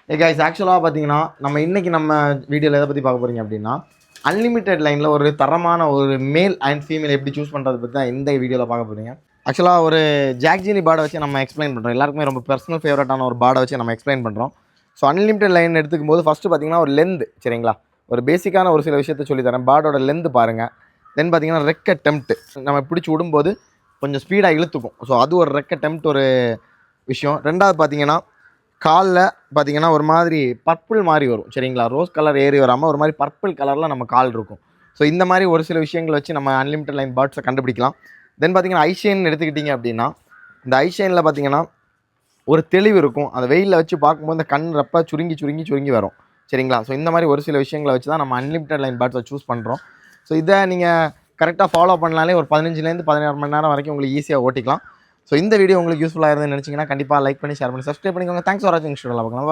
Guys ஆக்சுவலாக பார்த்தீங்கன்னா நம்ம வீடியோவில் எதை பற்றி பார்க்க போகிறீங்க அப்படின்னா அன்லிமிட்டெட் லைனில் ஒரு தரமான ஒரு மேல் அண்ட் ஃபீமேல் எப்படி சூஸ் பண்ணுறது பற்றி தான் இந்த வீடியோவில் பார்க்க போகிறீங்க. ஆக்சுவலாக ஒரு ஜாக்ஜினி பாடை வச்சு நம்ம எக்ஸ்பிளைன் பண்ணுறோம். எல்லாருக்குமே ரொம்ப பர்சனல் ஃபேவரட்டான ஒரு பாடை வச்சு நம்ம எக்ஸ்பிளைன் பண்ணுறோம். ஸோ அன்லிமிட்டெட் லைன் எடுத்துக்கும் போது ஃபஸ்ட்டு பார்த்தீங்கன்னா ஒரு லென்த், சரிங்களா, ஒரு பேசிக்கான ஒரு சில விஷயத்தை சொல்லித்தரேன். பாடோட லென்த் பாருங்கள். தென் பார்த்தீங்கன்னா ரெக்க டெம்ப்ட் நம்ம பிடிச்சி விடும்போது கொஞ்சம் ஸ்பீடாக இழுத்துக்கும். ஸோ அது ஒரு ரெக்க டெம்ப்ட் ஒரு விஷயம். ரெண்டாவது பார்த்தீங்கன்னா காலில் பார்த்தீங்கன்னா ஒரு மாதிரி பர்பிள் மாதிரி வரும், சரிங்களா, ரோஸ் கலர் ஏறி வராமல் ஒரு மாதிரி பர்பிள் கலரில் நம்ம கால் இருக்கும். ஸோ இந்த மாதிரி ஒரு சில விஷயங்களை வச்சு நம்ம அன்லிமிட்டட் லைன் பேர்ட்ஸை கண்டுபிடிக்கலாம். தென் பார்த்தீங்கன்னா ஐஷைன் எடுத்துக்கிட்டிங்க அப்படின்னா இந்த ஐஷைனில் பார்த்தீங்கன்னா ஒரு தெளிவு இருக்கும். அந்த வெயிலில் வச்சு பார்க்கும்போது இந்த கண் ரெப்ப சுருங்கி வரும், சரிங்களா. ஸோ இந்த மாதிரி ஒரு சில விஷயங்களை வச்சு தான் நம்ம அன்லிமிட்டட் லைன் பேர்ட்ஸை சூஸ் பண்ணுறோம். ஸோ இதை நீங்கள் கரெக்டாக ஃபாலோ பண்ணாலே ஒரு 15லேருந்து 16 மணி நேரம் வரைக்கும் உங்களுக்கு ஈஸியாக ஓட்டிக்கலாம். ஸோ இந்த வீடியோ உங்களுக்கு யூஸ்ஃபுல்லாக இருந்துன்னு நினச்சிங்கன்னா கண்டிப்பாக லைக் பண்ணி ஷேர் பண்ணி சப்ஸ்கிரைப் பண்ணிக்கோங்க. தேங்க்ஸ் ஃபார் வாட்சிங்.